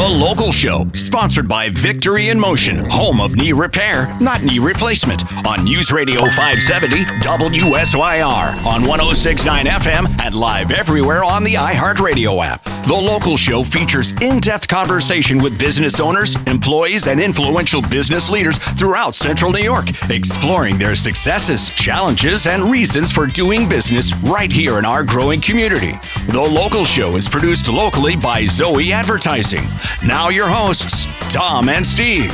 The Local Show, sponsored by Victory in Motion, home of knee repair, not knee replacement, on News Radio 570 WSYR, on 106.9 FM, and live everywhere on the iHeartRadio app. The Local Show features in-depth conversation with business owners, employees, and influential business leaders throughout Central New York, exploring their successes, challenges, and reasons for doing business right here in our growing community. The Local Show is produced locally by Zoe Advertising. Now your hosts, Tom and Steve.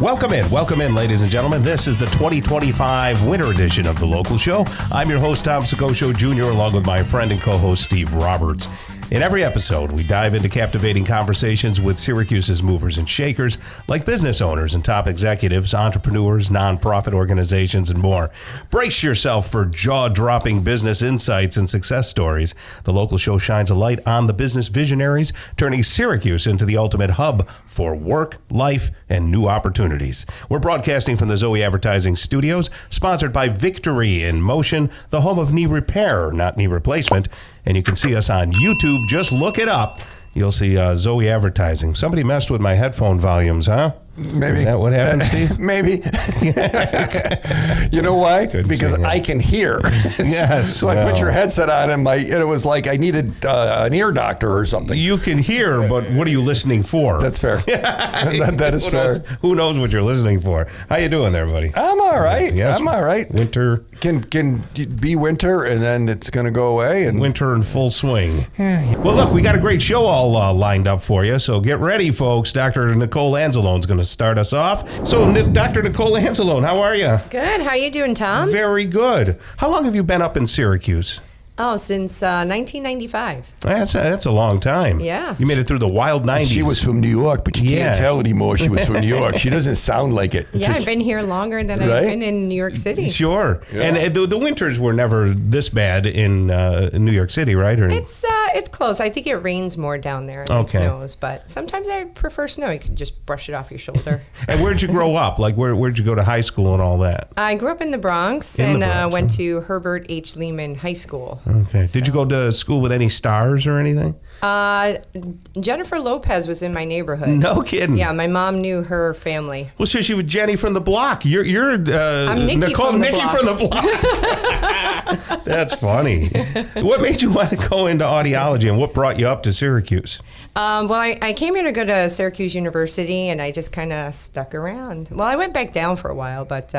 Welcome in, ladies and gentlemen. This is the 2025 winter edition of The Local Show. I'm your host, Tom Soccocio Jr., along with my friend and co-host, Steve Roberts. In every episode, we dive into captivating conversations with Syracuse's movers and shakers, like business owners and top executives, entrepreneurs, nonprofit organizations, and more. Brace yourself for jaw-dropping business insights and success stories. The Local Show shines a light on the business visionaries, turning Syracuse into the ultimate hub for work, life, and new opportunities. We're broadcasting from the Zoe Advertising Studios, sponsored by Victory in Motion, the home of knee repair, not knee replacement. And you can see us on YouTube. Just look it up. You'll see Zoe Advertising. Somebody messed with my headphone volumes, huh? Maybe. Is that what happened, Steve? Maybe. You know why? Because I can hear. Yes. So I put your headset on and it was like I needed an ear doctor or something. You can hear, but what are you listening for? That's fair. that is fair. Who knows what you're listeling for? How you doing there, buddy? I'm all right. Yes. I'm all right. Winter. Can be winter and then it's going to go away. And winter in full swing. Well, look, we got a great show all lined up for you, so get ready, folks. Dr. Nicole Anzalone is going to start us off. So, Dr. Nicole Anzalone, how are you? Good. How you doing, Tom? Very good. How long have you been up in Syracuse? Oh, since 1995. That's a long time. Yeah. You made it through the wild 90s. She was from New York, but you can't tell anymore she was from New York. She doesn't sound like it. Yeah, I've been here longer than I've been in New York City. Sure. Yeah. And the winters were never this bad in New York City, right? Or It's close. I think it rains more down there than it snows, but sometimes I prefer snow. You can just brush it off your shoulder. And where'd you grow up? Like, where'd you go to high school and all that? I grew up in the Bronx went to Herbert H. Lehman High School. Okay. Did you go to school with any stars or anything? Jennifer Lopez was in my neighborhood. No kidding. Yeah, my mom knew her family. Well, so she was Jenny from the block. You're I'm Nikki Nicole, from the Nikki block. from the block. That's funny. What made you want to go into audiology, and what brought you up to Syracuse? Well, I came here to go to Syracuse University, and I just kind of stuck around. Well, I went back down for a while, but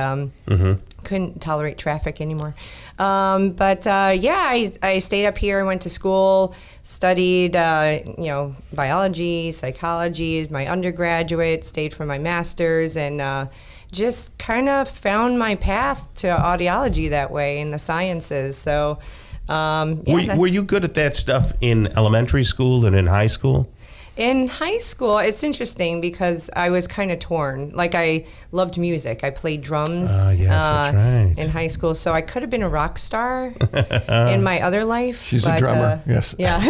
couldn't tolerate traffic anymore. I stayed up here. I went to school, studied, biology, psychology, my undergraduate, stayed for my master's, and just kind of found my path to audiology that way in the sciences. So, were you good at that stuff in elementary school and in high school? In high school, it's interesting because I was kind of torn. Like, I loved music. I played drums that's right. in high school, so I could have been a rock star in my other life. She's a drummer, yes. Yeah.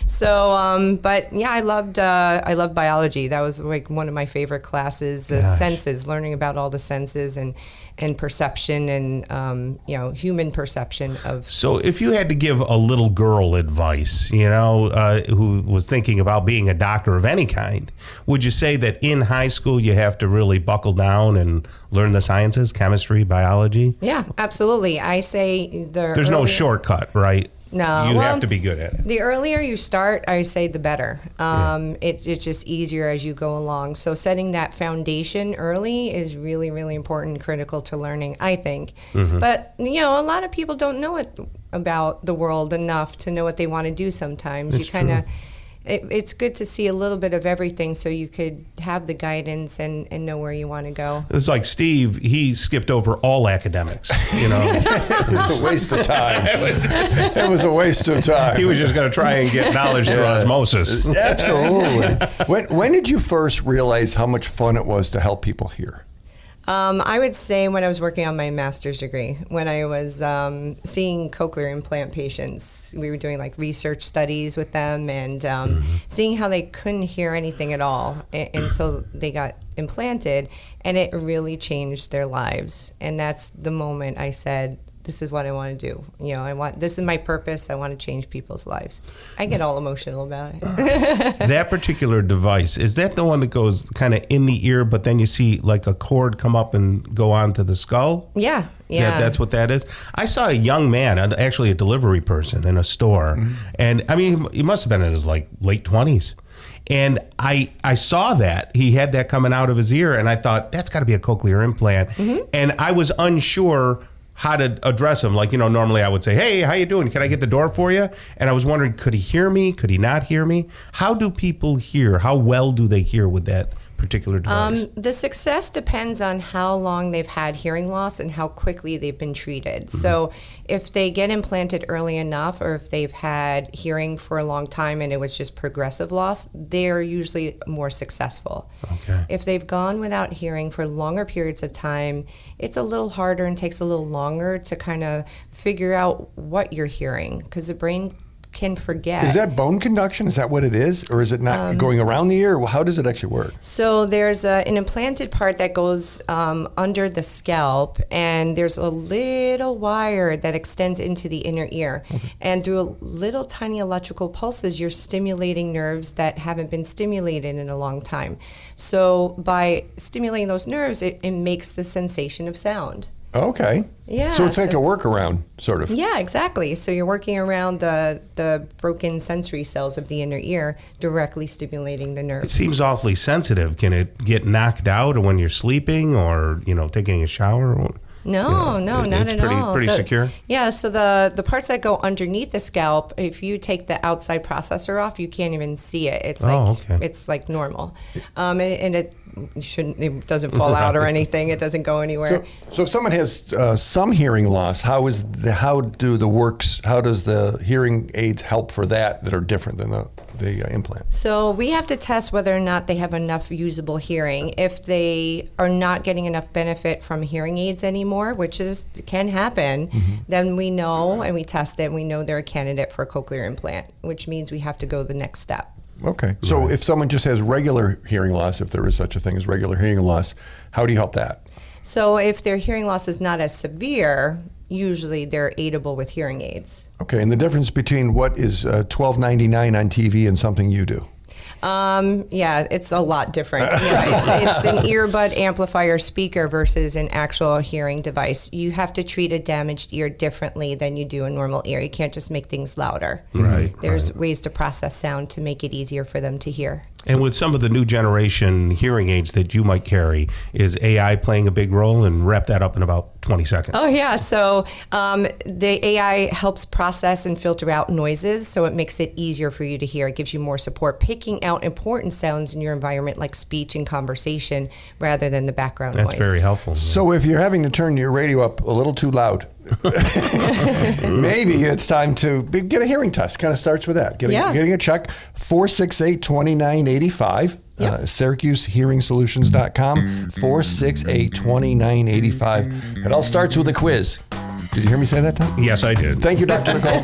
So, I loved biology. That was like one of my favorite classes. The senses, learning about all the senses and perception and human perception of. So, if you had to give a little girl advice, who was thinking about being a doctor of any kind, would you say that in high school you have to really buckle down and learn the sciences, chemistry, biology? Yeah, absolutely. I say there's no shortcut, right? No, you have to be good at it. The earlier you start, I say the better. It's just easier as you go along. So setting that foundation early is really, really important and critical to learning, I think. Mm-hmm. But, a lot of people don't know about the world enough to know what they want to do sometimes. It's true. It's good to see a little bit of everything so you could have the guidance and know where you want to go. It's like Steve, he skipped over all academics, It was a waste of time. It was a waste of time. He was just going to try and get knowledge through osmosis. Absolutely. When did you first realize how much fun it was to help people hear? I would say when I was working on my master's degree, when I was seeing cochlear implant patients, we were doing like research studies with them and seeing how they couldn't hear anything at all until they got implanted, and it really changed their lives. And that's the moment I said, this is what I want to do. This is my purpose. I want to change people's lives. I get all emotional about it. That particular device, is that the one that goes kind of in the ear, but then you see like a cord come up and go onto the skull? Yeah. That's what that is. I saw a young man, actually a delivery person in a store, and I mean, he must have been in his like late 20s. And I saw that he had that coming out of his ear, and I thought that's got to be a cochlear implant. And I was unsure how to address him. Like, normally I would say, hey, how you doing? Can I get the door for you? And I was wondering, could he hear me? Could he not hear me? How do people hear? How well do they hear with that particular device? The success depends on how long they've had hearing loss and how quickly they've been treated. So if they get implanted early enough, or if they've had hearing for a long time and it was just progressive loss, they're usually more successful. Okay. If they've gone without hearing for longer periods of time, it's a little harder and takes a little longer to kind of figure out what you're hearing, because the brain can forget. Is that bone conduction? Is that what it is? Or is it not going around the ear? How does it actually work? So there's an implanted part that goes under the scalp, and there's a little wire that extends into the inner ear. And through little tiny electrical pulses, you're stimulating nerves that haven't been stimulated in a long time. So by stimulating those nerves, it makes the sensation of sound. Okay. Yeah. So it's like a workaround, sort of. Yeah, exactly. So you're working around the broken sensory cells of the inner ear, directly stimulating the It nerves. seems awfully sensitive. Can it get knocked out when you're sleeping or, taking a shower? No, not at all. Pretty secure? Yeah, so the parts that go underneath the scalp, if you take the outside processor off, you can't even see it. It's it's like normal. And it doesn't fall out or anything. It doesn't go anywhere. So if someone has some hearing loss, how does the hearing aids help for that are different than the implant? So we have to test whether or not they have enough usable hearing. If they are not getting enough benefit from hearing aids anymore, which can happen, then we know, and we test it, and we know they're a candidate for a cochlear implant, which means we have to go the next step. Okay. So if someone just has regular hearing loss, if there is such a thing as regular hearing loss, how do you help that? So if their hearing loss is not as severe, usually they're aidable with hearing aids. Okay. And the difference between what is $12.99 on TV and something you do? Yeah, it's a lot different. Yeah, it's an earbud amplifier speaker versus an actual hearing device. You have to treat a damaged ear differently than you do a normal ear. You can't just make things louder. Right. There's ways to process sound to make it easier for them to hear. And with some of the new generation hearing aids that you might carry, is AI playing a big role? And wrap that up in about 20 seconds. Oh, yeah. So the AI helps process and filter out noises, so it makes it easier for you to hear. It gives you more support, picking out important sounds in your environment like speech and conversation rather than the background noise. That's very helpful. So if you're having to turn your radio up a little too loud, maybe it's time to get a hearing test. Kind of starts with that. Getting a check. 468-2985. Yep. SyracuseHearingSolutions.com. 468-2985. It all starts with a quiz. Did you hear me say that, Tom? Yes, I did. Thank you, Dr. Nicole.